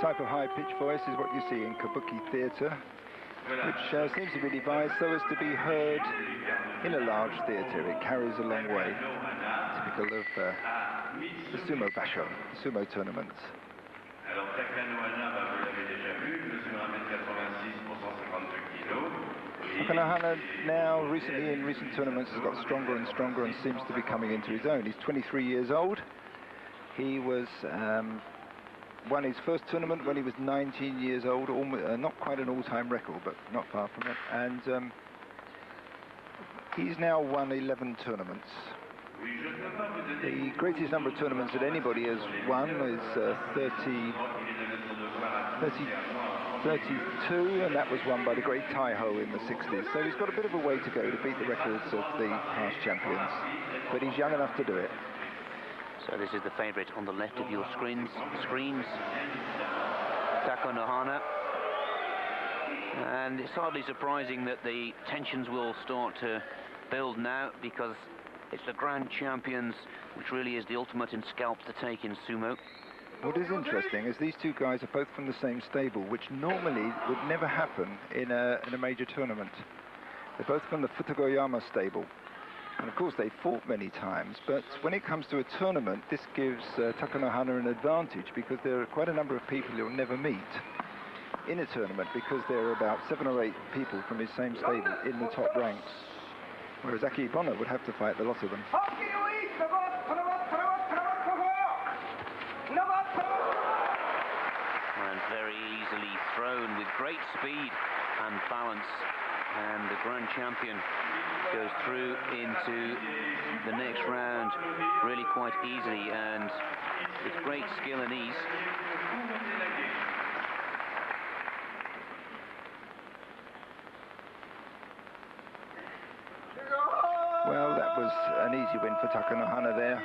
type of high-pitched voice is what you see in kabuki theatre, which seems to be devised so as to be heard in a large theatre. It carries a long way, typical of the sumo basho, the sumo tournaments. Takanohana now, recently in recent tournaments, has got stronger and stronger and seems to be coming into his own. He's 23 years old. He was won his first tournament when he was 19 years old, almost, not quite an all-time record, but not far from it. And he's now won 11 tournaments. The greatest number of tournaments that anybody has won is 32, and that was won by the great Tai-Ho in the 60s. So he's got a bit of a way to go to beat the records of the past champions, but he's young enough to do it. So this is the favourite on the left of your screens, Takanohana. And it's hardly surprising that the tensions will start to build now, because it's the grand champions, which really is the ultimate in scalps to take in sumo. What is interesting is these two guys are both from the same stable, which normally would never happen in a major tournament. They're both from the Futagoyama stable. And of course they fought many times, but when it comes to a tournament, this gives Takanohana an advantage, because there are quite a number of people you'll never meet in a tournament, because there are about 7 or 8 people from his same stable in the top ranks, whereas Akibona would have to fight the lot of them. And very easily thrown with great speed and balance, and the grand champion goes through into the next round really quite easily and with great skill and ease. Well, that was an easy win for Takanohana there.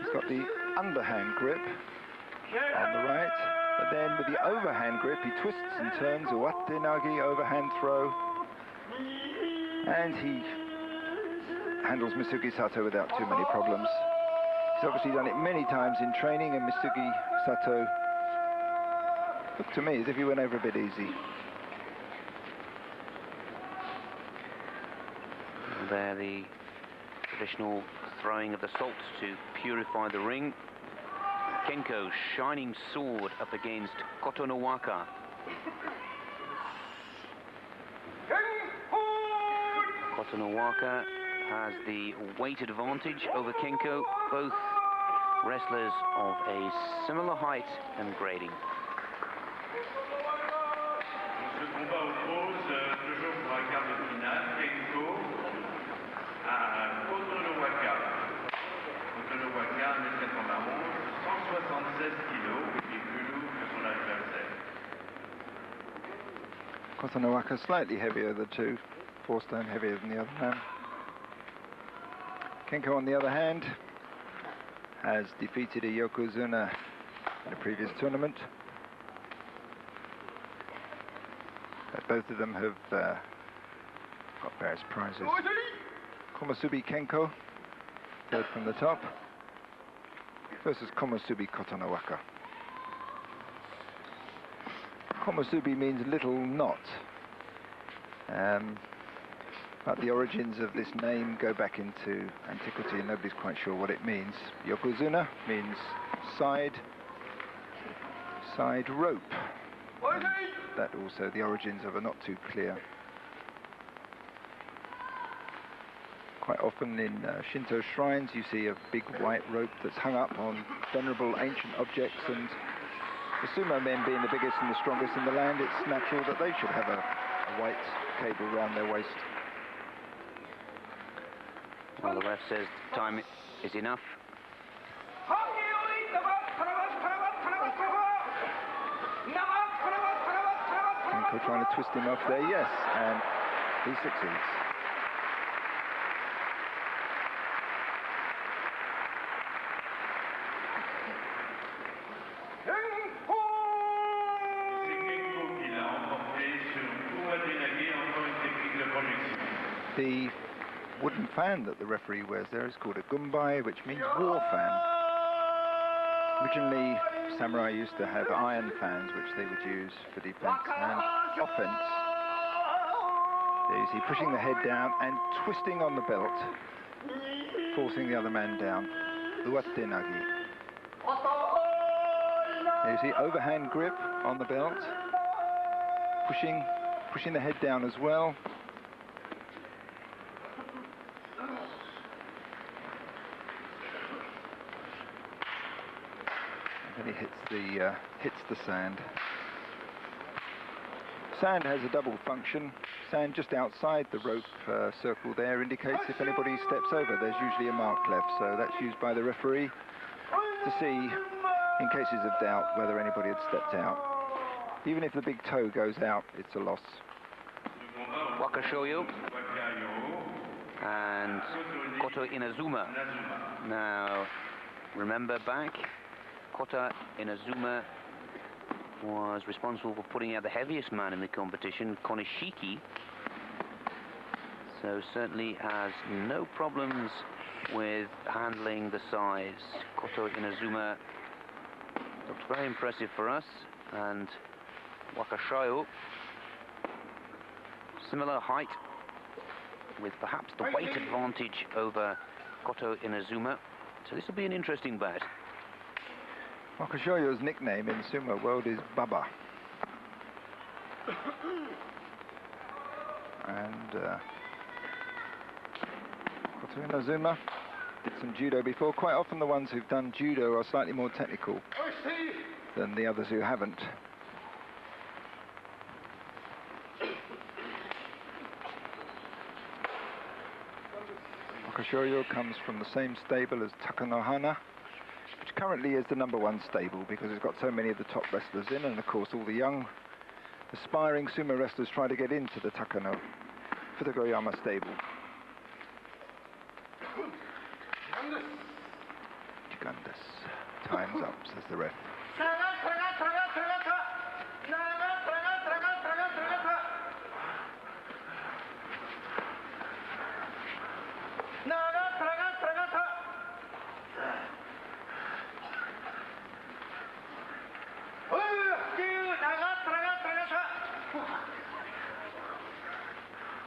He's got the underhand grip on the right, but then with the overhand grip, he twists and turns, Uwatenagi overhand throw, and he handles Misugi Sato without too many problems. He's obviously done it many times in training, and Misugi Sato looked to me as if he went over a bit easy. And there the traditional throwing of the salt to purify the ring. Kenko, shining sword up against Koto no Waka. Koto no Waka has the weight advantage over Kenko, both wrestlers of a similar height and grading. Koto no Waka slightly heavier of the two, 4 stone heavier than the other man. Kenko, on the other hand, has defeated a Yokozuna in a previous tournament. But both of them have got various prizes. Komusubi Kenko, third from the top, versus Komusubi Koto no Waka. Komusubi means little knot. But the origins of this name go back into antiquity and nobody's quite sure what it means. Yokozuna means side rope. And that also, the origins of are not too clear. Quite often in Shinto shrines you see a big white rope that's hung up on venerable ancient objects, and the sumo men being the biggest and the strongest in the land, it's natural that they should have a white cable around their waist. Well, the ref says time is enough. Kenko trying to twist him off there, yes, and he succeeds. The wooden fan that the referee wears there is called a gumbai, which means war fan. Originally, samurai used to have iron fans, which they would use for defense and offense. There you see, pushing the head down and twisting on the belt, forcing the other man down. Uwatte nagi. There you see, overhand grip on the belt, pushing the head down as well. And he hits the sand. Sand has a double function. Sand just outside the rope circle there indicates if anybody steps over. There's usually a mark left, so that's used by the referee to see, in cases of doubt, whether anybody had stepped out. Even if the big toe goes out, it's a loss. Wakashoyo and Koto Inazuma. Now, remember back, Kota Inazuma was responsible for putting out the heaviest man in the competition, Konishiki. So certainly has no problems with handling the size. Koto Inazuma looked very impressive for us, and Wakashoyo, similar height, with perhaps the weight advantage over Koto Inazuma. So this will be an interesting bout. Wakashoyo's nickname in the sumo world is Baba. And Koto Inazuma did some judo before. Quite often the ones who've done judo are slightly more technical than the others who haven't. Wakashoyo comes from the same stable as Takanohana, which currently is the #1 stable because it's got so many of the top wrestlers in, and of course all the young aspiring sumo wrestlers try to get into the Takano Futagoyama stable. Time's up, says the ref.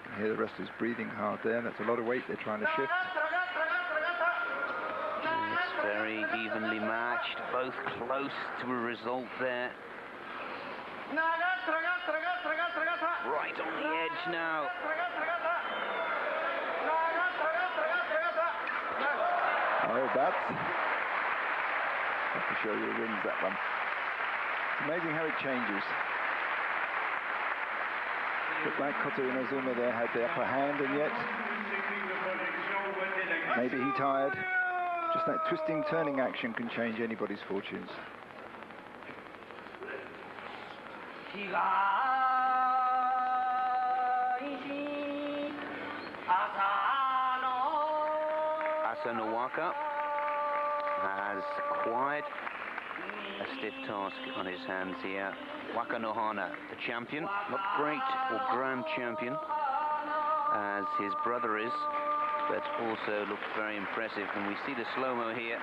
You hear the wrestlers breathing hard there. That's a lot of weight they're trying to shift. It's very evenly matched, both close to a result there. Right on the edge now. Oh, that's... I can show you who wins that one. It's amazing how it changes. Looked like Koto Inazuma there had the upper hand, and yet maybe he tired. Just that twisting, turning action can change anybody's fortunes. Asanowaka has quite a stiff task on his hands here. Wakanohana, the champion, not great or grand champion as his brother is, but also looks very impressive. And we see the slow-mo here.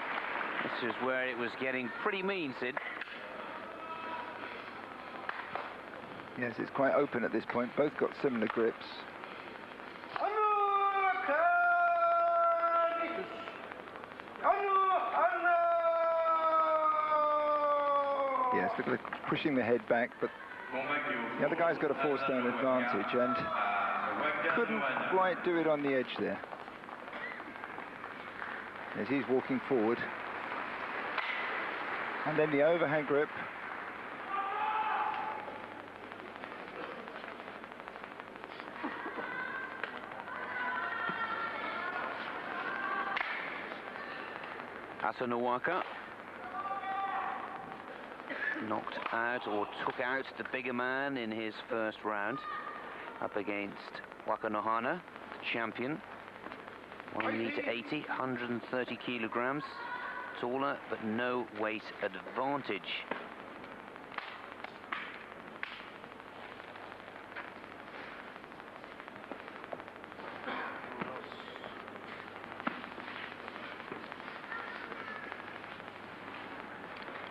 This is where it was getting pretty mean, Sid. Yes, it's quite open at this point. Both got similar grips. Yes, look at pushing the head back, but the other guy's got a four-stone advantage and couldn't quite do it on the edge there. As he's walking forward. And then the overhand grip. Asanowaka knocked out or took out the bigger man in his first round, up against Wakanohana, the champion. 1 meter 80, 130 kilograms, taller but no weight advantage.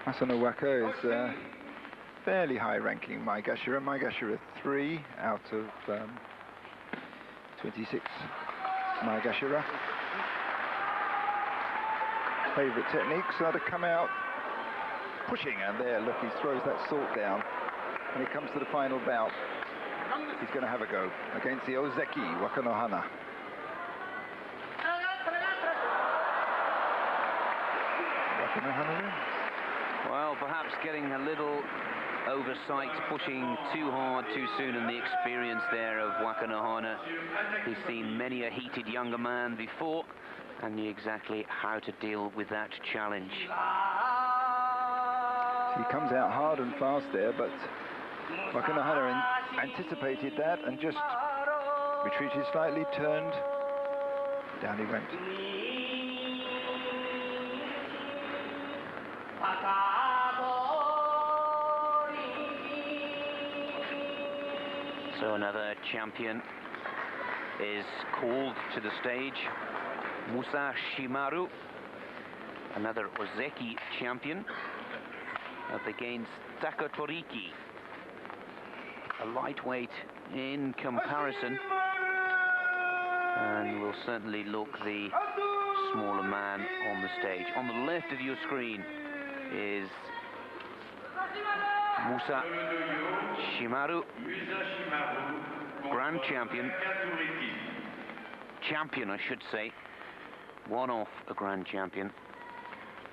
Masano Waka is fairly high-ranking Maegashira. Maegashira 3 out of 26 Maegashira. Favourite techniques are to come out pushing, and there, look, he throws that salt down. When it comes to the final bout, he's going to have a go against the Ozeki Wakanohana. Wakanohana wins. Well, perhaps getting a little oversight, pushing too hard too soon, and the experience there of Wakanohana. He's seen many a heated younger man before and knew exactly how to deal with that challenge. He comes out hard and fast there, but Wakanohana anticipated that and just retreated slightly, turned, down he went. So another champion is called to the stage, Musashimaru, another Ozeki champion, up against Takatoriki, a lightweight in comparison, and will certainly look the smaller man on the stage. On the left of your screen is Musashimaru, grand champion, I should say, one off a grand champion.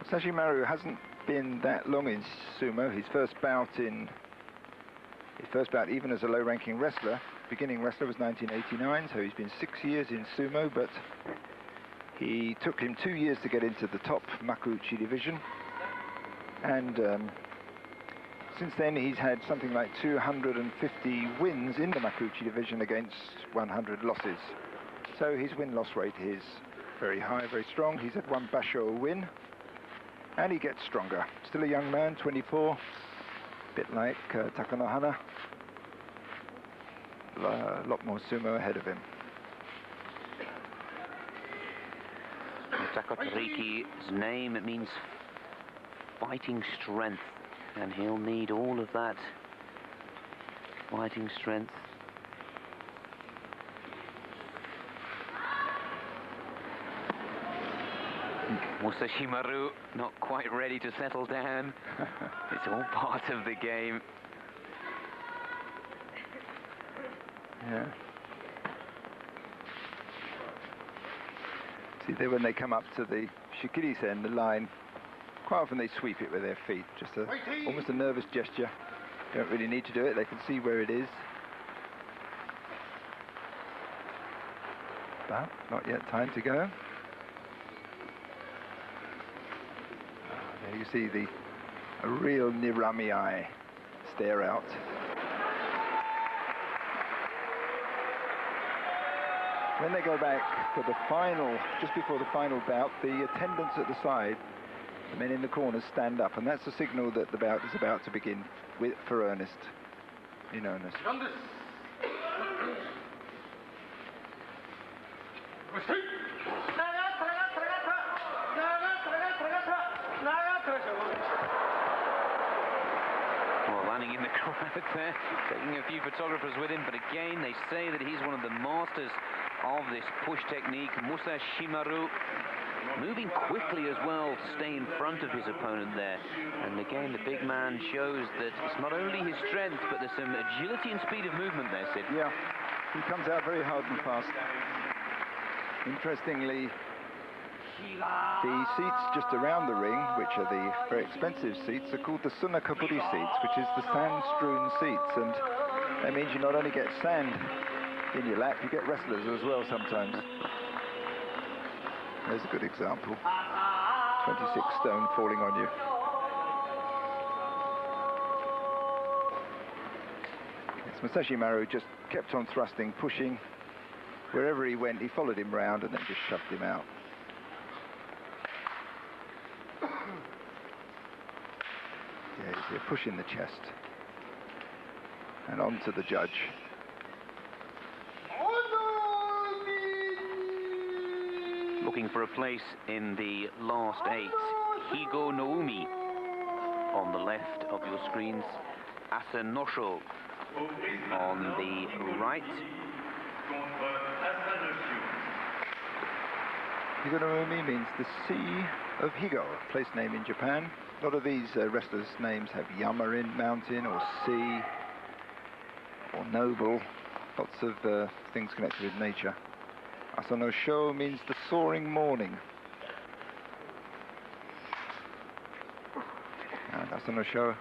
Musashimaru hasn't been that long in sumo. His first bout even as a low-ranking wrestler, beginning wrestler, was 1989, so he's been 6 years in sumo, but he took him 2 years to get into the top Makuuchi division, and since then he's had something like 250 wins in the Makuuchi division against 100 losses. So his win-loss rate is very high, very strong. He's had one Basho win, and he gets stronger. Still a young man, 24, a bit like Takanohana. A lot more sumo ahead of him. Takatoriki's name, it means fighting strength, and he'll need all of that fighting strength. Musashimaru not quite ready to settle down. It's all part of the game. Yeah. See, there when they come up to the shikiri-sen, the line, quite often they sweep it with their feet, just almost a nervous gesture. Don't really need to do it, they can see where it is. But not yet time to go. There you see a real Nirami eye stare out. When they go back for the final, just before the final bout, the attendants at the side, the men in the corners, stand up, and that's a signal that the bout is about to begin for earnest, in earnest. Well, landing in the crowd there, taking a few photographers with him, but again, they say that he's one of the masters of this push technique. Musashimaru moving quickly as well to stay in front of his opponent there. And again, the big man shows that it's not only his strength, but there's some agility and speed of movement there, Sid. Yeah, he comes out very hard and fast. Interestingly, the seats just around the ring, which are the very expensive seats, are called the Sunakaburi seats, which is the sand-strewn seats. And that means you not only get sand in your lap, you get wrestlers as well sometimes. There's a good example. 26 stone falling on you. Yes, Musashimaru just kept on thrusting, pushing. Wherever he went, he followed him round and then just shoved him out. Yeah, you see a push in the chest. And on to the judge. Looking for a place in the last 8, Higo Noumi, left of your screens, Asanosho on the right. Higonomi means the Sea of Higo, a place name in Japan. A lot of these wrestlers' names have Yama in mountain or sea or noble, lots of things connected with nature. Asanosho means the soaring morning. And Asanosho,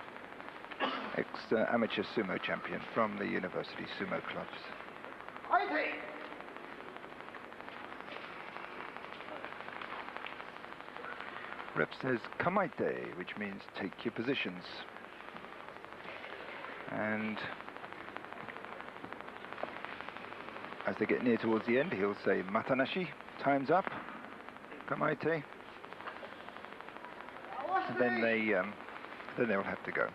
ex-amateur sumo champion from the university sumo clubs. Rep says kamaite, which means take your positions. And as they get near towards the end, he'll say matanashi, time's up, kamaite. And then they'll have to go.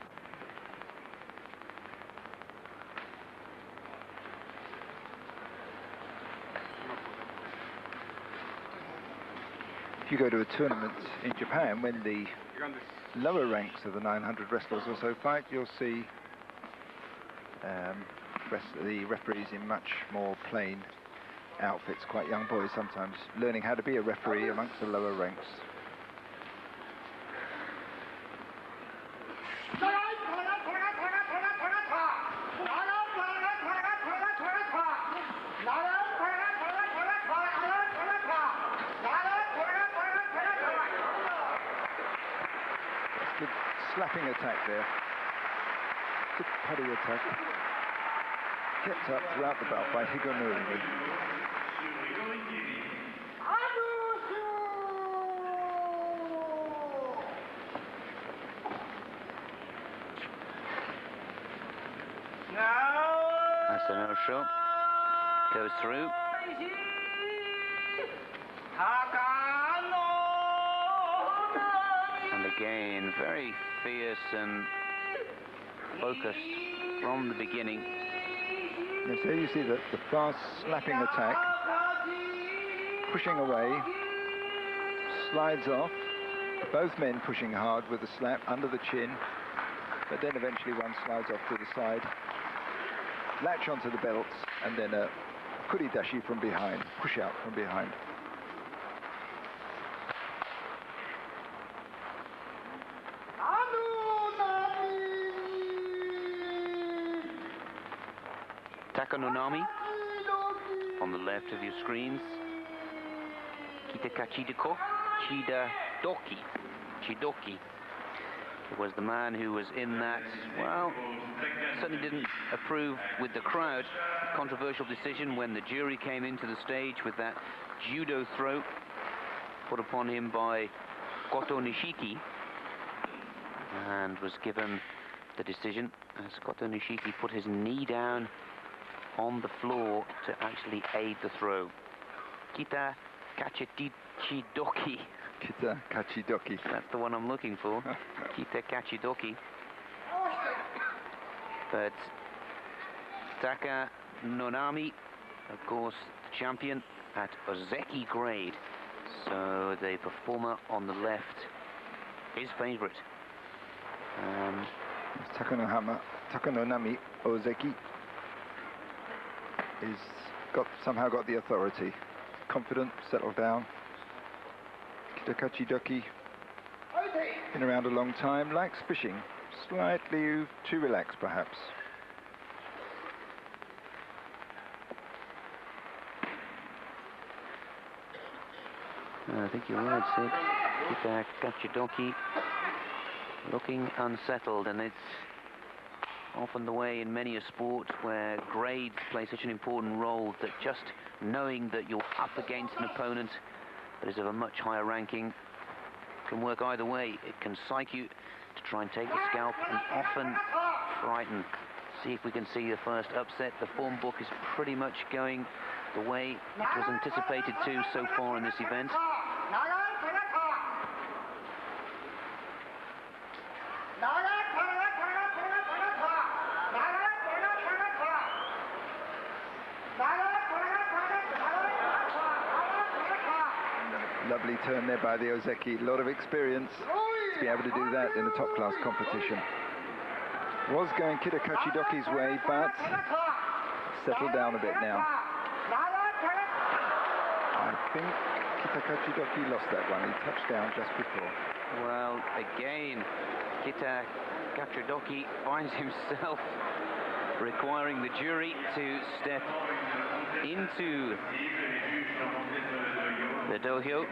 If you go to a tournament in Japan, when the lower ranks of the 900 wrestlers or so fight, you'll see the referees in much more plain outfits, quite young boys sometimes, learning how to be a referee amongst the lower ranks. Good slapping attack there. Good putty attack. Kept up throughout the bout by Higonomi. Asanosho goes through. And again, very fierce and focused from the beginning. Yes, here you see the fast slapping attack, pushing away, slides off, both men pushing hard with the slap under the chin, but then eventually one slides off to the side, latch onto the belts, and then a kuridashi from behind, push out from behind. Takanonami on the left of your screens. Kitakachidoki, Chidoki. It was the man who was in that, well, certainly didn't approve with the crowd. Controversial decision when the jury came into the stage with that judo throw put upon him by Goto Nishiki, and was given the decision as Goto Nishiki put his knee down on the floor to actually aid the throw. Kita Kachidoki. Kita Kachidoki. That's the one I'm looking for. Kita Kachidoki. But Taka Nonami, of course, the champion at Ozeki grade. So the performer on the left, his favorite. Takanonami Ozeki is somehow got the authority. Confident, settled down. Kitakachidoki, been around a long time, likes fishing. Slightly too relaxed, perhaps. I think you're right, Sid. Kitakachidoki looking unsettled, and it's often the way in many a sport where grades play such an important role, that just knowing that you're up against an opponent that is of a much higher ranking can work either way. It can psych you to try and take the scalp, and often frighten. See if we can see the first upset. The form book is pretty much going the way it was anticipated to so far in this event. Lovely turn there by the Ozeki, a lot of experience. to be able to do that in a top-class competition. Was going Kitakachidoki's way, but settled down a bit now. I think Kitakachidoki lost that one. He touched down just before. Well, again, Kitakachidoki finds himself requiring the jury to step into the dohyo.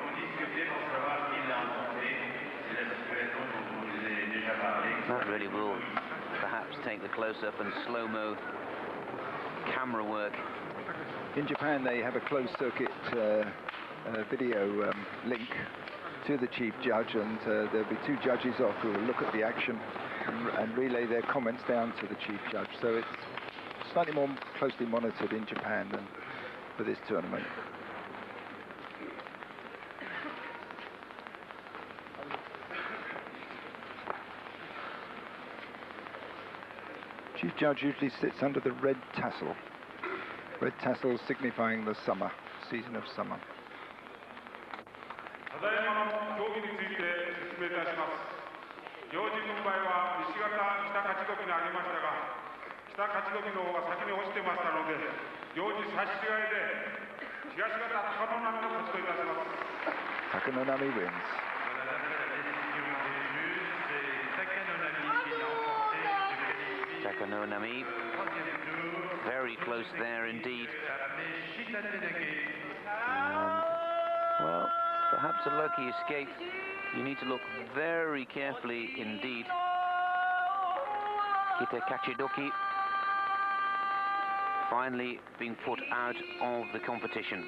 That really will perhaps take the close-up and slow-mo camera work. In Japan, they have a closed-circuit video link to the chief judge, and there'll be two judges off who will look at the action and relay their comments down to the chief judge. So it's slightly more closely monitored in Japan than for this tournament. Chief judge usually sits under the red tassel. Red tassel signifying the summer, season of summer. Takanonami wins. Takanonami, very close there indeed. Well, perhaps a lucky escape. You need to look very carefully indeed. Kitakachidoki finally being put out of the competition.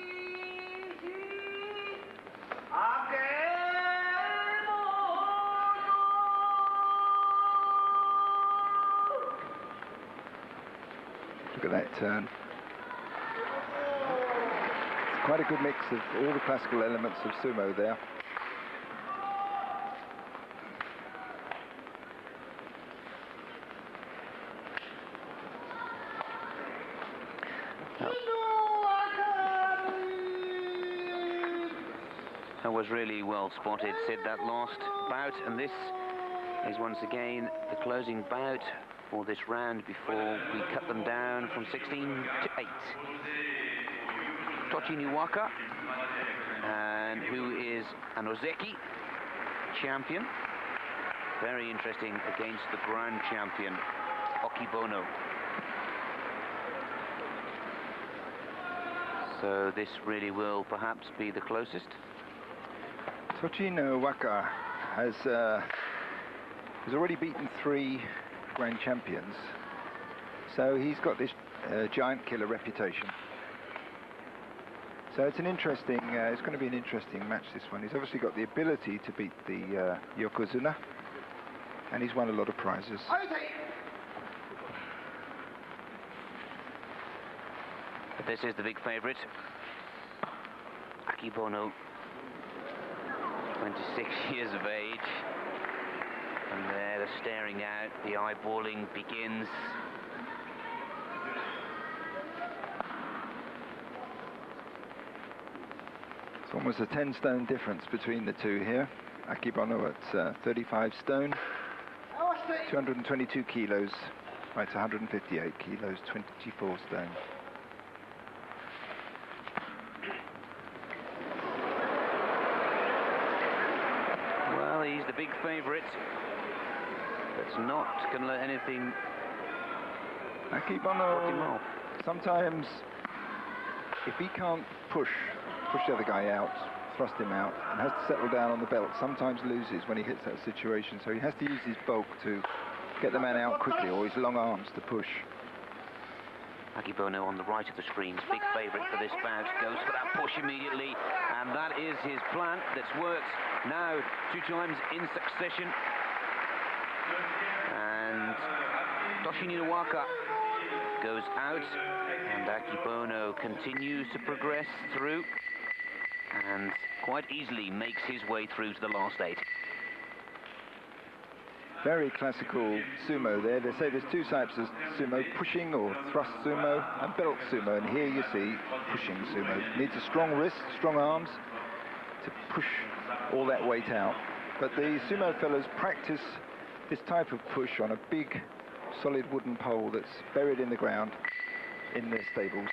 Look at that turn. It's quite a good mix of all the classical elements of sumo there. That was really well spotted, Sid, that last bout, and this is once again the closing bout for this round before we cut them down from 16 to 8. Tochi Niwaka, and who is an Ozeki champion. Very interesting against the grand champion, Okibono. So this really will perhaps be the closest. Tochi Niwaka has already beaten 3 grand champions, so he's got this giant killer reputation. So it's an interesting, it's going to be an interesting match, this one. He's obviously got the ability to beat the Yokozuna, and he's won a lot of prizes. But this is the big favourite, Akibono, 26 years of age. And there, the staring out, the eyeballing begins. It's almost a 10-stone difference between the two here. Akibono at 35 stone, 222 kilos, right, 158 kilos, 24 stone. Well, he's the big favourite. That's not going to let anything Akibono, sometimes if he can't push the other guy out, thrust him out, and has to settle down on the belt, sometimes loses when he hits that situation. So he has to use his bulk to get the man out quickly, or his long arms to push. Akibono on the right of the screens, big favourite for this bout, goes for that push immediately, and that is his plan that's worked now 2 times in succession. And Tochi Niwaka goes out, and Akibono continues to progress through and quite easily makes his way through to the last 8. Very classical sumo there. They say there's 2 types of sumo, pushing or thrust sumo and belt sumo, and here you see pushing sumo. Needs a strong wrist, strong arms to push all that weight out. But the sumo fellas practice this type of push on a big, solid wooden pole that's buried in the ground in their stables.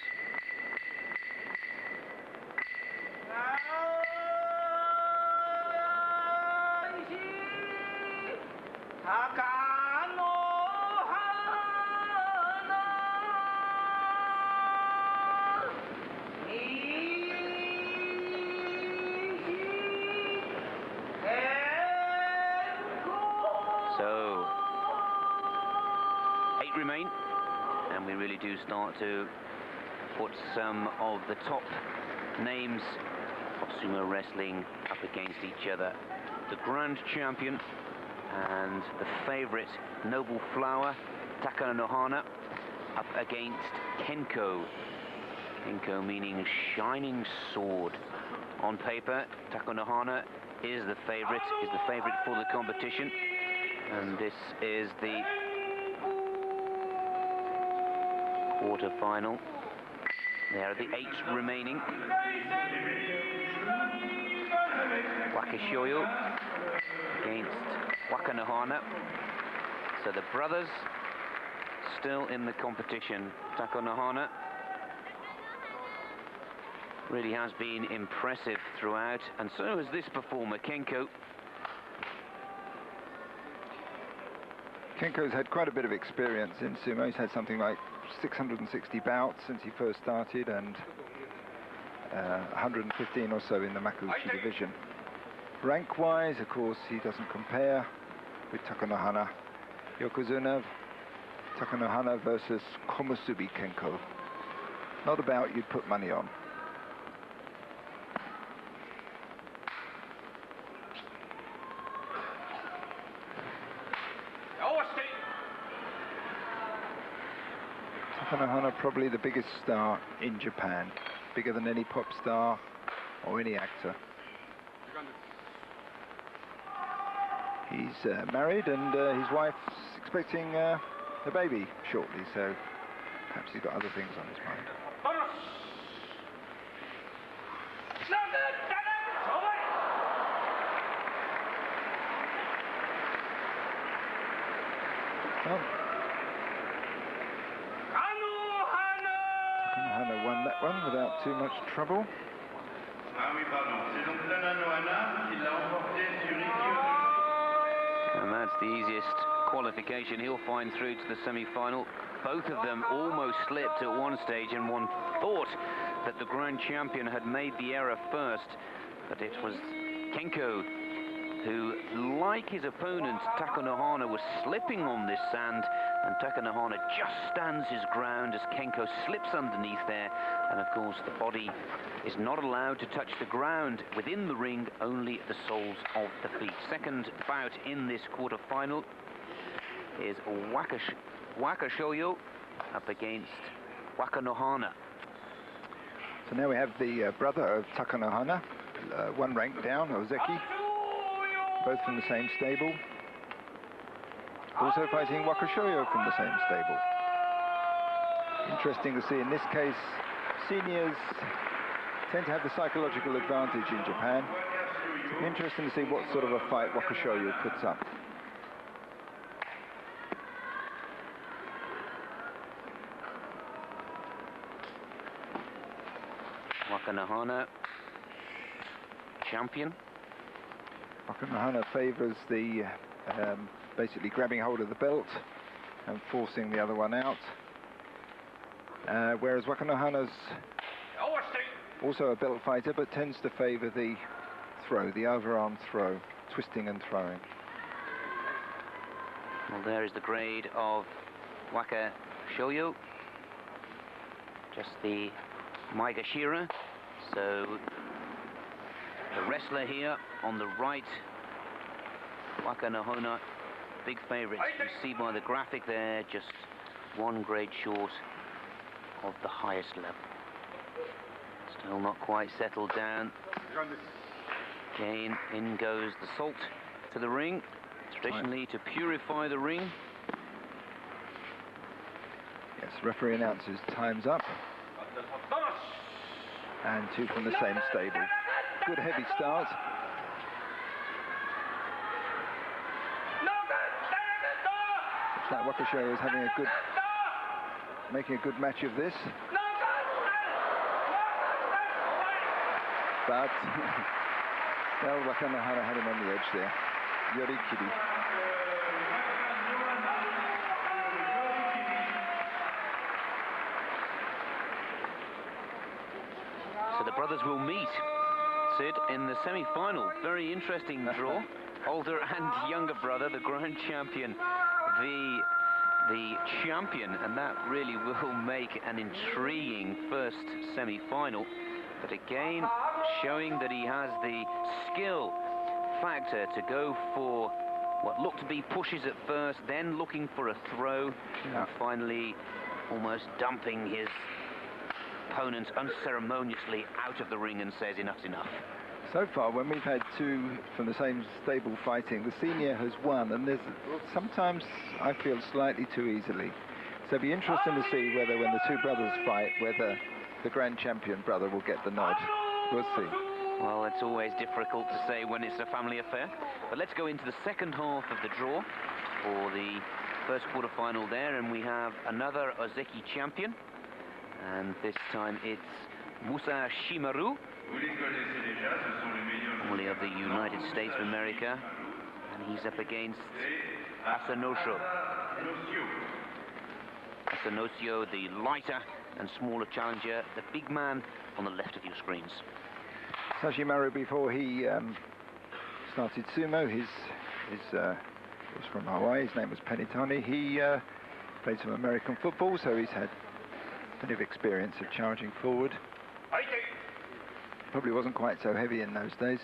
So, 8 remain, and we really do start to put some of the top names of sumo wrestling up against each other. The grand champion and the favorite noble flower, Takanohana, up against Kenko. Kenko meaning shining sword. On paper, Takanohana is the favorite for the competition. And this is the quarter-final. There are the 8 remaining. Wakashoyo against Wakanohana. So the brothers still in the competition. Takanohana really has been impressive throughout, and so has this performer, Kenko. Kenko's had quite a bit of experience in sumo. He's had something like 660 bouts since he first started, and 115 or so in the Makuuchi division. Rank-wise, of course, he doesn't compare with Takanohana. Yokozuna, Takanohana versus Komusubi Kenko. Not a bout you'd put money on. Takanohana, probably the biggest star in Japan, bigger than any pop star or any actor. He's married, and his wife's expecting a baby shortly, so perhaps he's got other things on his mind. Well, Takanohana won that one without too much trouble. And that's the easiest qualification he'll find through to the semi-final. Both of them almost slipped at one stage, and one thought that the grand champion had made the error first, but it was Kenko who, like his opponent Takanohana, was slipping on this sand, and Takanohana just stands his ground as Kenko slips underneath there, and of course the body is not allowed to touch the ground within the ring, only the soles of the feet. Second bout in this quarter-final is Wakashoyo up against Wakanohana. So now we have the brother of Takanohana, one rank down, Ozeki, both from the same stable. Also fighting Wakashoyo from the same stable. Interesting to see, in this case, seniors tend to have the psychological advantage in Japan. It'll be interesting to see what sort of a fight Wakashoyo puts up. Wakanohana, champion. Wakanohana favours the basically grabbing hold of the belt and forcing the other one out. Whereas Wakanohana's also a belt fighter, but tends to favour the throw, the overarm throw, twisting and throwing. Well, there is the grade of Wakashoyo. Just the Maegashira. So the wrestler here on the right, Wakanohana, big favourite. You see by the graphic there, just one grade short of the highest level. Still not quite settled down. Again, in goes the salt to the ring, traditionally to purify the ring. Yes, referee announces time's up. And two from the same stable. Good heavy start. Looks like Wakashiro is making a good match of this. But well, Wakanohana had him on the edge there. Yorikiri. So the brothers will meet, Sid, in the semi-final. Very interesting draw. Older and younger brother, the grand champion, the champion, and that really will make an intriguing first semi-final. But again, showing that he has the skill factor to go for what looked to be pushes at first, then looking for a throw, and finally almost dumping his opponent unceremoniously out of the ring and says enough's enough. So far, when we've had two from the same stable fighting, the senior has won, and there's sometimes I feel slightly too easily. So it'll be interesting to see whether when the two brothers fight, whether the grand champion brother will get the nod. We'll see. Well, it's always difficult to say when it's a family affair. But let's go into the second half of the draw for the first quarter-final there, and we have another Ozeki champion. And this time it's Musa Shimaru, formerly of the United States of America, and he's up against Asanosho. Asanosho, the lighter and smaller challenger, the big man on the left of your screens. Sashimaru, before he started sumo, he was from Hawaii. His name was Penitani. He played some American football, so he's had plenty of experience of charging forward. Probably wasn't quite so heavy in those days.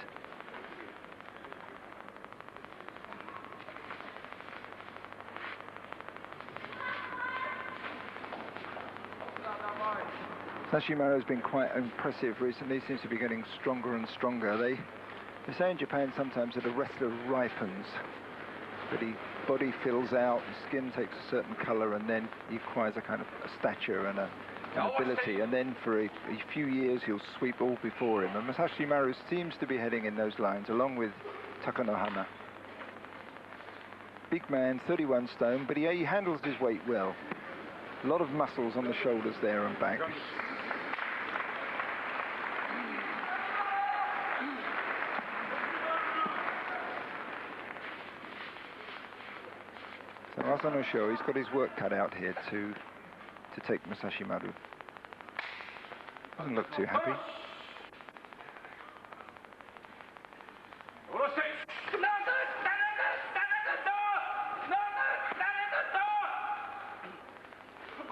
Sashimaru has been quite impressive recently, seems to be getting stronger and stronger. They say in Japan sometimes that a wrestler ripens, that his body fills out, his skin takes a certain colour, and then he acquires a kind of a stature and an ability, and then for a few years he'll sweep all before him. And Sashimaru seems to be heading in those lines, along with Takanohana. Big man, 31 stone, but he handles his weight well. A lot of muscles on the shoulders there and back. So Asanosho, he's got his work cut out here to take Musashimaru. Doesn't look too happy.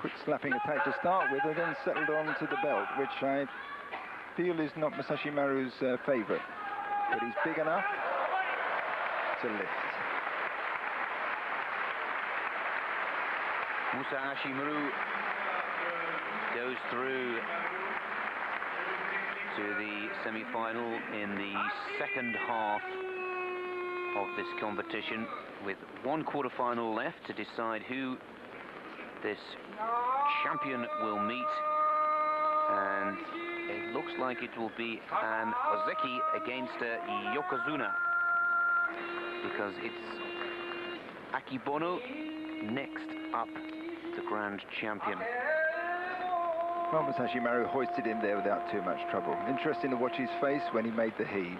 Quick slapping attack to start with, and then settled on to the belt, which I feel is not Musashimaru's favourite. But he's big enough to lift. Musa Ashimaru goes through to the semi-final in the second half of this competition, with one quarter-final left to decide who this champion will meet, and it looks like it will be an Ozeki against a Yokozuna, because it's Akibono next up, the grand champion. Well, Musashimaru hoisted him there without too much trouble. Interesting to watch his face when he made the heave.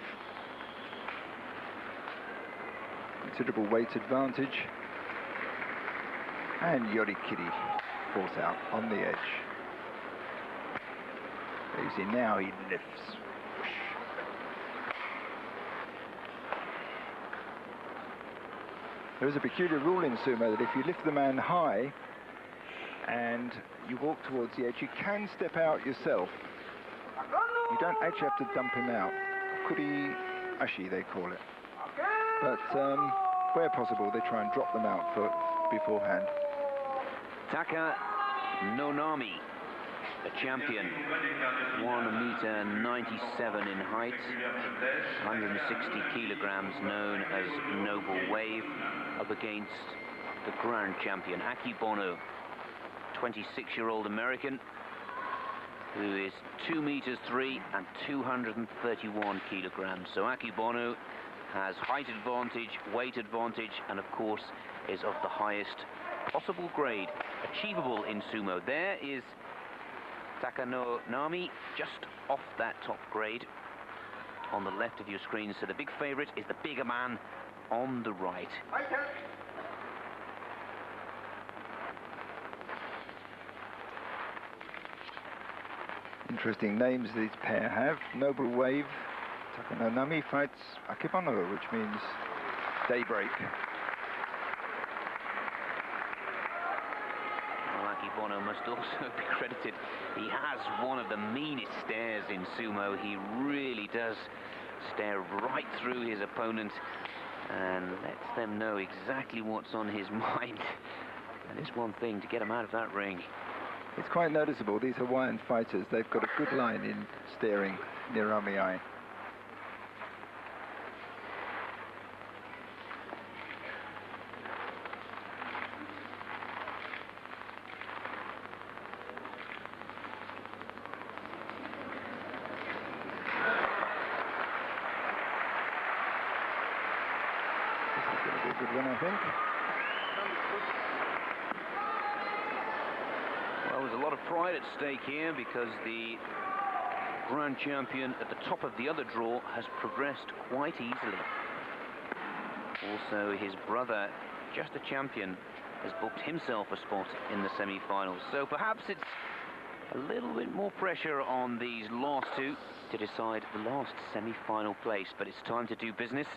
Considerable weight advantage. And Yorikiri falls out on the edge. You see now he lifts. There is a peculiar rule in sumo that if you lift the man high and you walk towards the edge, you can step out yourself. You don't actually have to dump him out. Kuri ashi, they call it. But where possible, they try and drop them out beforehand. Taka Nonami, the champion, 1 meter 97 in height, 160 kilograms, known as Noble Wave, up against the grand champion, Akibono, 26-year-old American, who is 2 meters 3 and 231 kilograms. So Akibono has height advantage, weight advantage, and of course is of the highest possible grade achievable in sumo. There is Takanonami just off that top grade on the left of your screen. So the big favorite is the bigger man on the right. Interesting names these pair have. Noble Wave. Takanonami fights Akebono, which means daybreak. Well, Akebono must also be credited. He has one of the meanest stares in sumo. He really does stare right through his opponent and lets them know exactly what's on his mind. And it's one thing to get him out of that ring. It's quite noticeable. These Hawaiian fighters, they've got a good line in staring near Ami eye. This is going to be a good one, I think. Well, there's a lot of pride at stake here because the grand champion at the top of the other draw has progressed quite easily. Also, his brother, just a champion, has booked himself a spot in the semi-finals. So perhaps it's a little bit more pressure on these last two to decide the last semi-final place. But it's time to do business.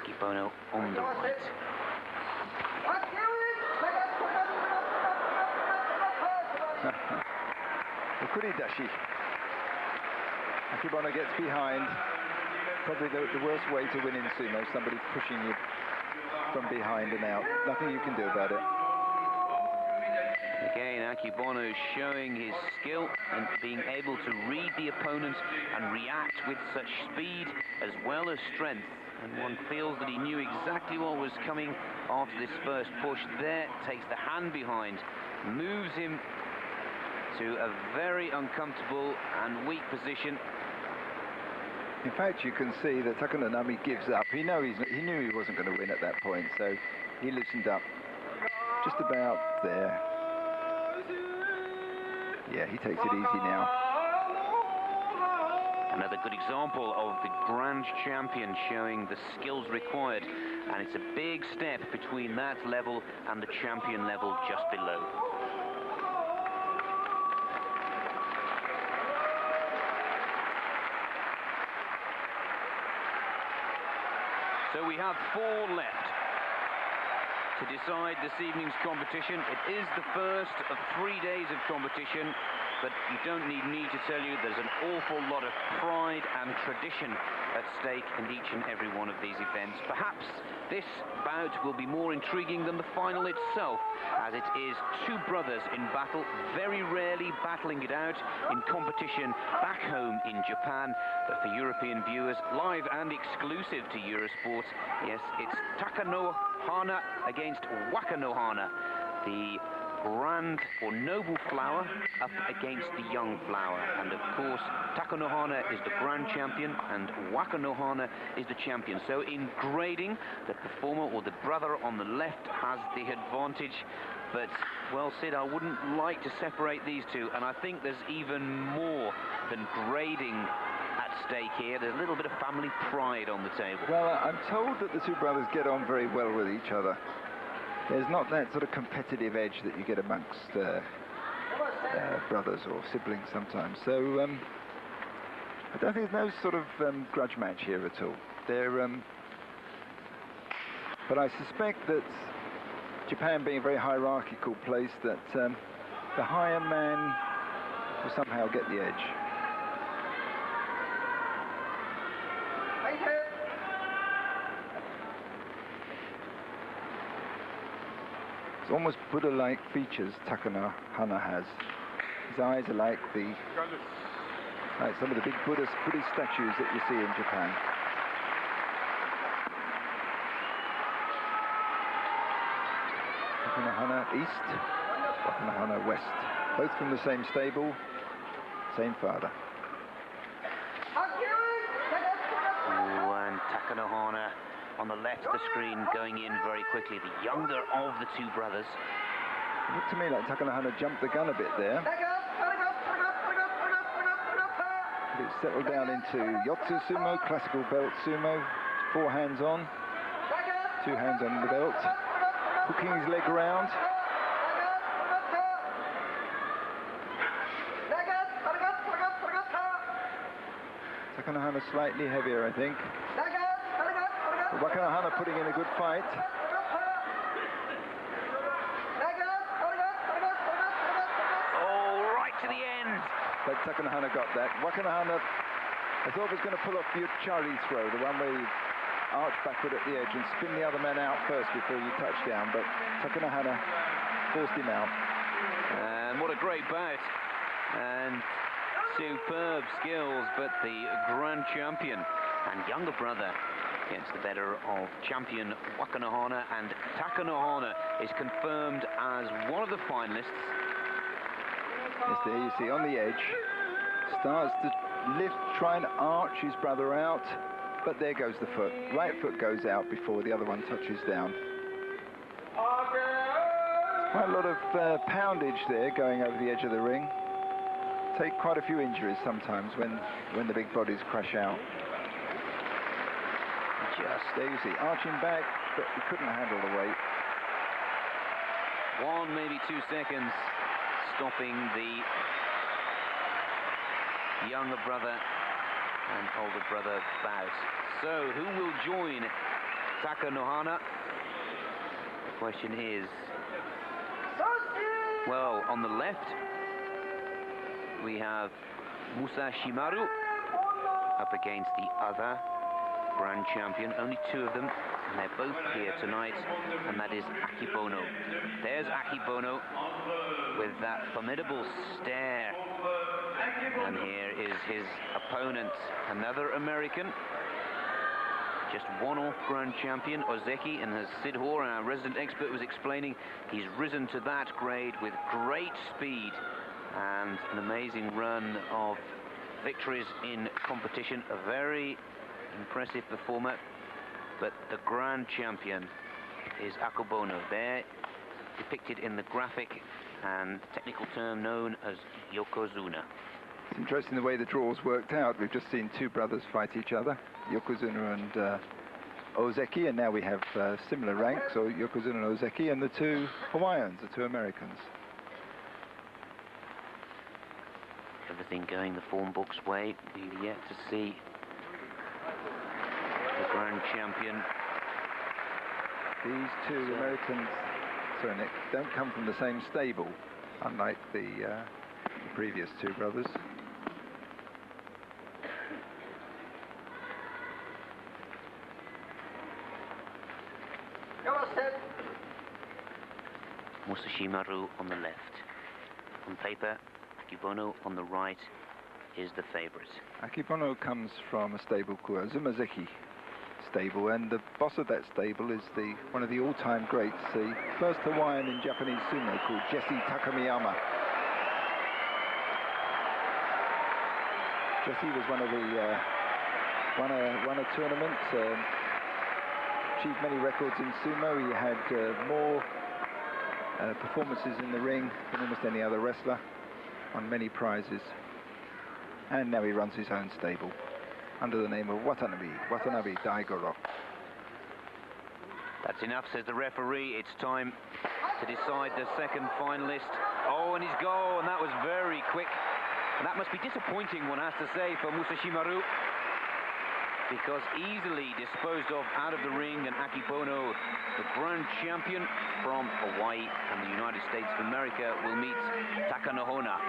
Akebono on the right. Kuridashi. Akebono gets behind. Probably the worst way to win in sumo, somebody pushing you from behind and out. Nothing you can do about it. Again, Akebono showing his skill and being able to read the opponent and react with such speed as well as strength. And one feels that he knew exactly what was coming after this first push. There, takes the hand behind, moves him to a very uncomfortable and weak position. In fact, you can see that Takanonami gives up. He knew he wasn't going to win at that point, so he loosened up just about there. Yeah, he takes it easy now. Another good example of the grand champion showing the skills required, and it's a big step between that level and the champion level just below. So we have 4 left to decide this evening's competition. It is the first of 3 days of competition, but you don't need me to tell you there's an awful lot of pride and tradition at stake in each and every one of these events. Perhaps this bout will be more intriguing than the final itself, as it is 2 brothers in battle, very rarely battling it out in competition back home in Japan. But for European viewers, live and exclusive to Eurosport, yes, it's Takanohana against Wakanohana, the grand or noble flower up against the young flower. And of course, Takanohana is the grand champion and Wakanohana is the champion. So in grading, the performer or the brother on the left has the advantage. But, well, Sid, I wouldn't like to separate these two, and I think there's even more than grading at stake here. There's a little bit of family pride on the table. Well, I'm told that the 2 brothers get on very well with each other. There's not that sort of competitive edge that you get amongst brothers or siblings sometimes. So I don't think there's no sort of grudge match here at all. But I suspect that Japan being a very hierarchical place, that the higher man will somehow get the edge. It's almost Buddha-like features Takanohana has. His eyes are like some of the big Buddhist statues that you see in Japan. Takanohana East, Wakanohana West. Both from the same stable, same father. Oh, and Takanohana on the left of the screen going in very quickly, the younger of the two brothers. It looked to me like Takanohana jumped the gun a bit there. It settled down into Yotsu Sumo, classical belt sumo. 4 hands on, 2 hands on the belt, hooking his leg around. Takanohana slightly heavier, I think. But Wakanohana putting in a good fight. Oh, right to the end. But Takanohana got that. Wakanohana, I thought, was going to pull off the Uchari throw, the one where you arch backward at the edge and spin the other man out first before you touch down, but Takanohana forced him out. And what a great bout. And superb skills, but the grand champion and younger brother gets the better of champion Wakanohana, and Takanohana is confirmed as one of the finalists. Yes, there you see on the edge, starts to lift, try and arch his brother out, but there goes the foot. Right foot goes out before the other one touches down. Quite a lot of poundage there going over the edge of the ring. Take quite a few injuries sometimes when the big bodies crash out. Just there you see, arching back, but he couldn't handle the weight. 1, maybe 2 seconds stopping the younger brother and older brother bout. So who will join Takanohana? The question is, well, on the left we have Musashimaru up against the other grand champion. Only 2 of them, and they're both here tonight, and that is Akebono. There's Akebono with that formidable stare, and here is his opponent, another American, just one-off grand champion, Ozeki, and as Sid Hoare, our resident expert, was explaining, he's risen to that grade with great speed and an amazing run of victories in competition. A very impressive performer, but the grand champion is Akebono, there depicted in the graphic and technical term known as Yokozuna. It's interesting the way the draws worked out. We've just seen 2 brothers fight each other, Yokozuna and Ozeki, and now we have similar ranks, so Yokozuna and Ozeki, and the 2 Hawaiians, the 2 Americans. Everything going the form book's way. We've yet to see the grand champion. These 2 Americans, sorry Nick, don't come from the same stable, unlike the previous 2 brothers. Musashimaru on the left. On paper, Akebono on the right is the favourite. Akebono comes from a stable called Azumazeki stable, and the boss of that stable is one of the all-time greats, the first Hawaiian in Japanese sumo, called Jesse Takamiyama. Jesse was one of the won a tournament, achieved many records in sumo. He had more performances in the ring than almost any other wrestler, won many prizes, and now he runs his own stable under the name of Watanabe Daigoro. That's enough, says the referee. It's time to decide the second finalist. Oh, and he's gone, and that was very quick. And that must be disappointing, one has to say, for Musashimaru, because easily disposed of out of the ring, and Akebono, the grand champion from Hawaii and the United States of America, will meet Takanohana.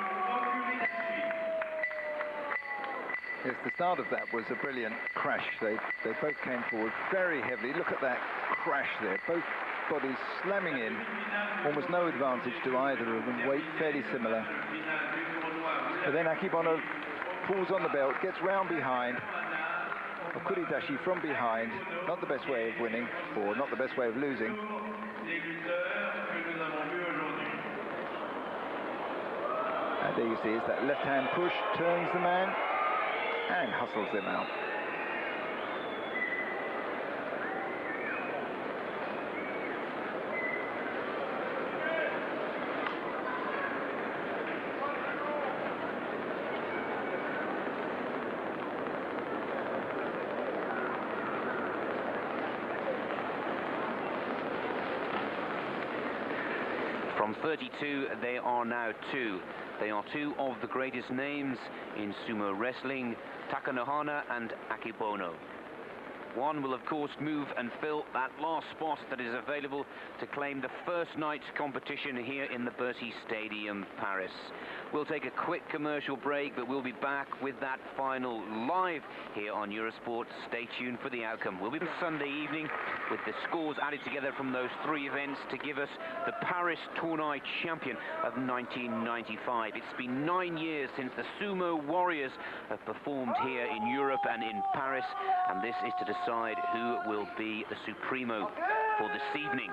Yes, the start of that was a brilliant crash. They both came forward very heavily. Look at that crash there. Both bodies slamming in. Almost no advantage to either of them. Weight fairly similar. But then Akebono pulls on the belt, gets round behind. A kuridashi from behind. Not the best way of winning, or not the best way of losing. And there you see, it's that left hand push, turns the man, and hustles him out. From 32, they are now 2. They are 2 of the greatest names in sumo wrestling, Takanohana and Akebono. One will, of course, move and fill that last spot that is available to claim the first night's competition here in the Bercy Stadium, Paris. We'll take a quick commercial break, but we'll be back with that final live here on Eurosport. Stay tuned for the outcome. We'll be back Sunday evening with the scores added together from those 3 events to give us the Paris Tournai champion of 1995. It's been 9 years since the Sumo Warriors have performed here in Europe and in Paris, and this is to decide who will be the Supremo for this evening.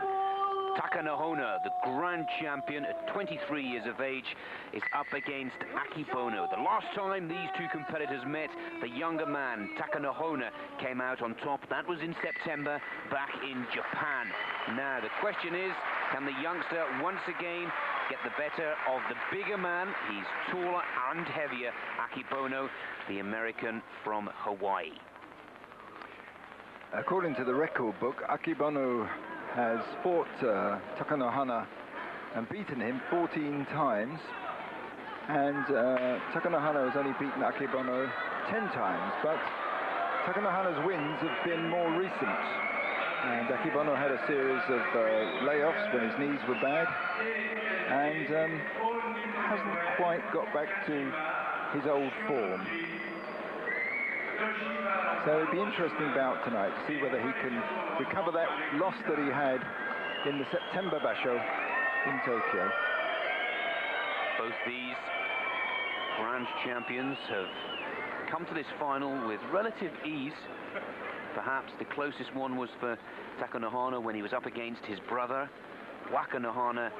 Takanohana, the grand champion at 23 years of age, is up against Akebono. The last time these 2 competitors met, the younger man, Takanohana, came out on top. That was in September, back in Japan. Now, the question is, can the youngster once again get the better of the bigger man? He's taller and heavier, Akebono, the American from Hawaii. According to the record book, Akebono has fought Takanohana and beaten him 14 times, and Takanohana has only beaten Akebono 10 times, but Takanohana's wins have been more recent, and Akebono had a series of layoffs when his knees were bad, and hasn't quite got back to his old form. So it'll be an interesting bout tonight to see whether he can recover that loss that he had in the September Basho in Tokyo. Both these grand champions have come to this final with relative ease. Perhaps the closest one was for Takanohana when he was up against his brother, Wakanohana,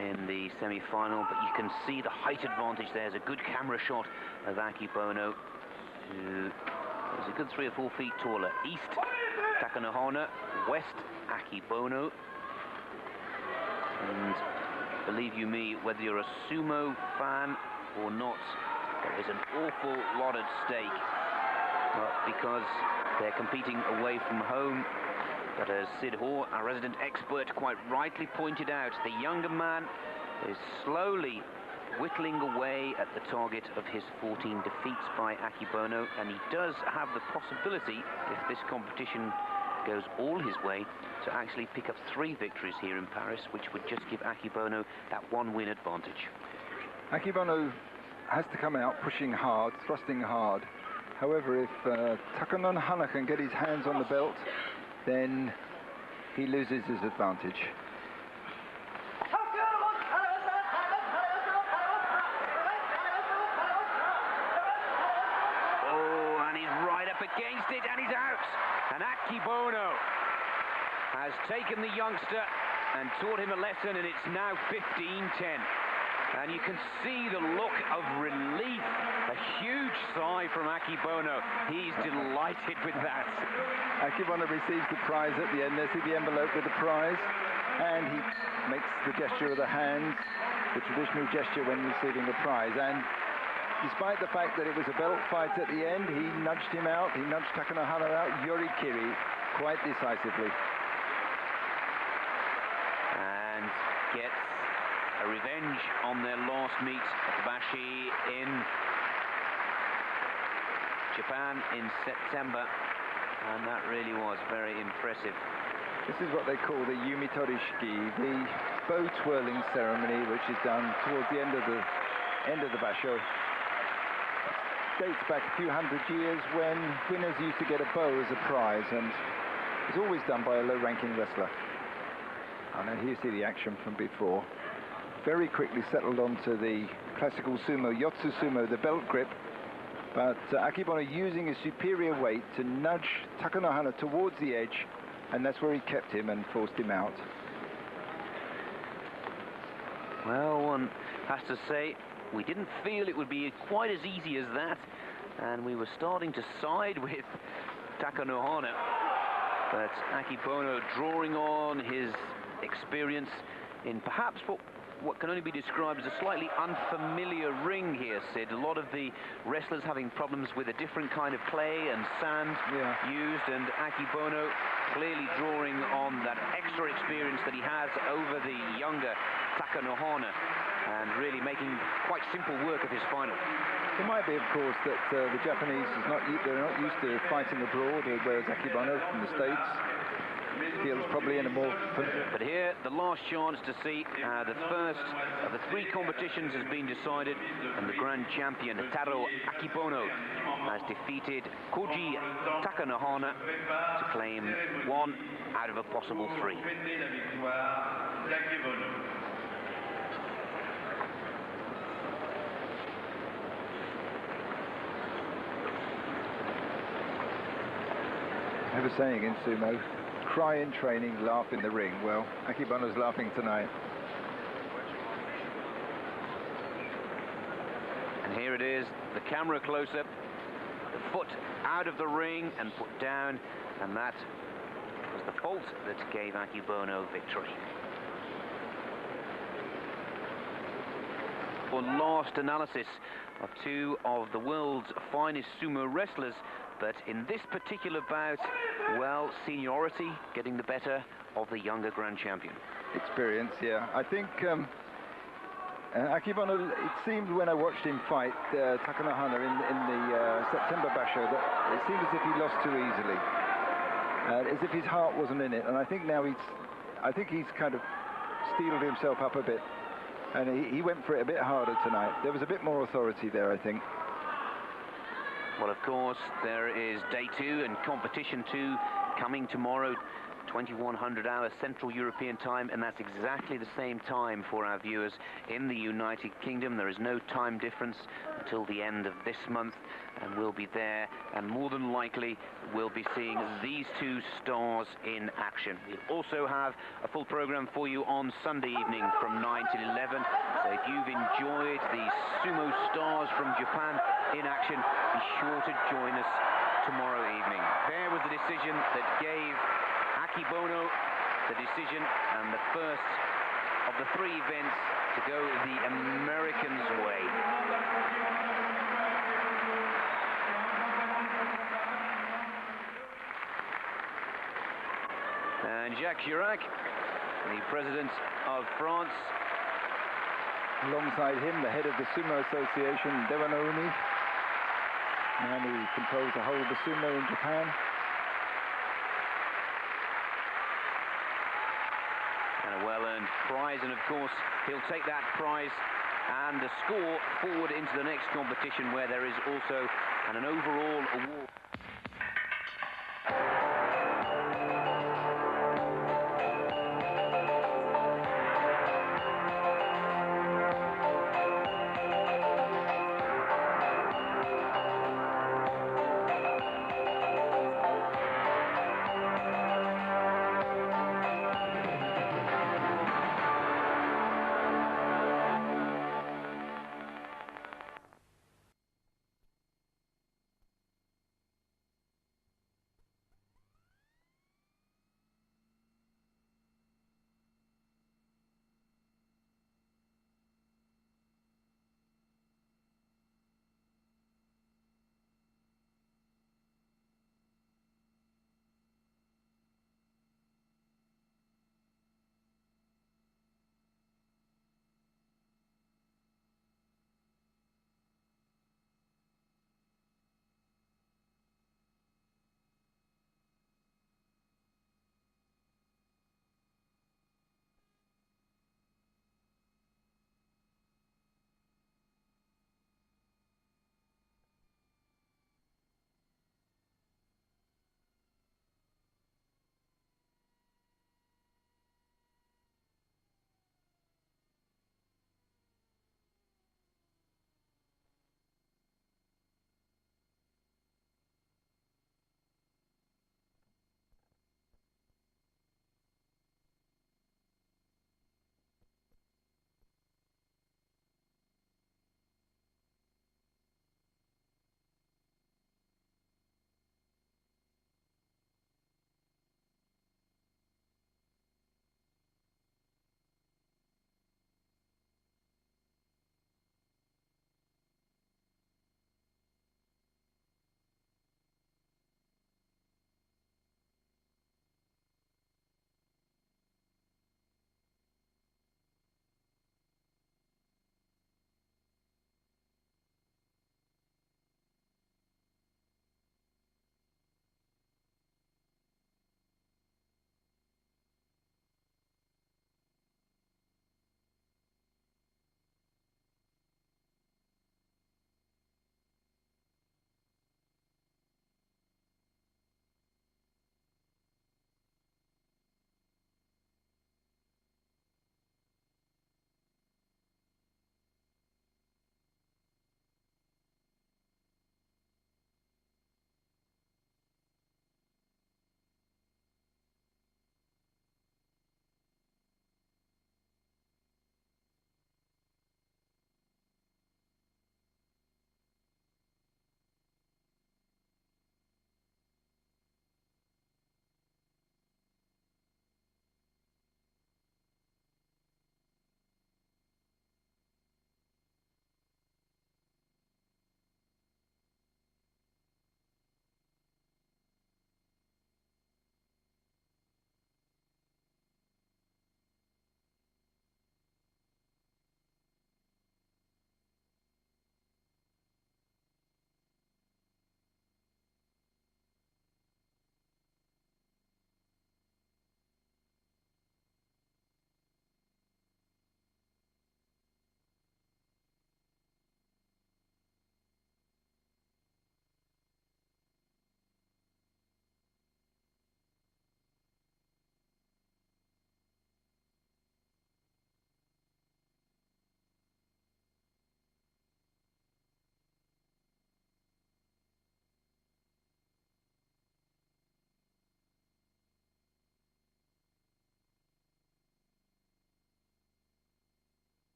in the semi-final, but you can see the height advantage. There's a good camera shot of Akebono, who is a good 3 or 4 feet taller. East, Takanohana; west, Akebono. And believe you me, whether you're a sumo fan or not, there is an awful lot at stake. Not because they're competing away from home, but as Sid Hoare, our resident expert, quite rightly pointed out, the younger man is slowly whittling away at the target of his 14 defeats by Akebono, and he does have the possibility, if this competition goes all his way, to actually pick up 3 victories here in Paris, which would just give Akebono that 1-win advantage. Akebono has to come out pushing hard, thrusting hard. However, if Takanohana can get his hands on the belt, then he loses his advantage. Against it, and he's out. And Akebono has taken the youngster and taught him a lesson, and it's now 15-10. And you can see the look of relief, a huge sigh from Akebono. He's delighted with that. Akebono receives the prize at the end. There's the envelope with the prize, and he makes the gesture of the hands, the traditional gesture when receiving the prize. And despite the fact that it was a belt fight at the end, he nudged him out, he nudged Takanohana out, yorikiri, quite decisively. And gets a revenge on their last meet at the Bashi in Japan in September, and that really was very impressive. This is what they call the Yumitorishiki, the bow twirling ceremony, which is done towards the end of the Basho. Dates back a few hundred years when winners used to get a bow as a prize, and it's always done by a low-ranking wrestler. And now here you see the action from before. Very quickly settled onto the classical sumo, Yotsu sumo, the belt grip, but Akebono using his superior weight to nudge Takanohana towards the edge, and that's where he kept him and forced him out. Well, one has to say, we didn't feel it would be quite as easy as that, and we were starting to side with Takanohana. But Akebono drawing on his experience in perhaps what what can only be described as a slightly unfamiliar ring here, Sid. A lot of the wrestlers having problems with a different kind of clay and sand used, and Akibono clearly drawing on that extra experience that he has over the younger Takanohana, and really making quite simple work of his final. It might be, of course, that the Japanese they're not used to fighting abroad, whereas Akibono from the States feels probably in a more... But here, the last chance to see the first of the 3 competitions has been decided, and the grand champion Taro Akibono has defeated Koji Takanohana to claim 1 out of a possible 3. I have a saying in sumo, cry in training, laugh in the ring. Well, Akibono's laughing tonight. And here it is, the camera close-up, the foot out of the ring and put down, and that was the fault that gave Akibono victory. For last analysis of 2 of the world's finest sumo wrestlers, but in this particular bout, well, seniority getting the better of the younger grand champion. Experience, yeah. I think Akibono, it seemed when I watched him fight Takanohana in the September Basho, that it seemed as if he lost too easily, as if his heart wasn't in it. And I think now he's kind of steeled himself up a bit, and he went for it a bit harder tonight. There was a bit more authority there, I think. Well, of course, there is day 2 and competition 2 coming tomorrow, 2100 hours Central European time, and that's exactly the same time for our viewers in the United Kingdom. There is no time difference until the end of this month, and we'll be there, and more than likely we'll be seeing these 2 stars in action. We'll also have a full program for you on Sunday evening from 9 till 11. So if you've enjoyed the sumo stars from Japan in action, be sure to join us tomorrow evening. There was the decision that gave Akibono the decision, and the first of the 3 events to go the Americans' way. And Jacques Chirac, the president of France. Alongside him, the head of the Sumo Association, Dewa Naomi, man who controls the whole of the sumo in Japan. And a well-earned prize, and of course he'll take that prize and the score forward into the next competition, where there is also an overall award.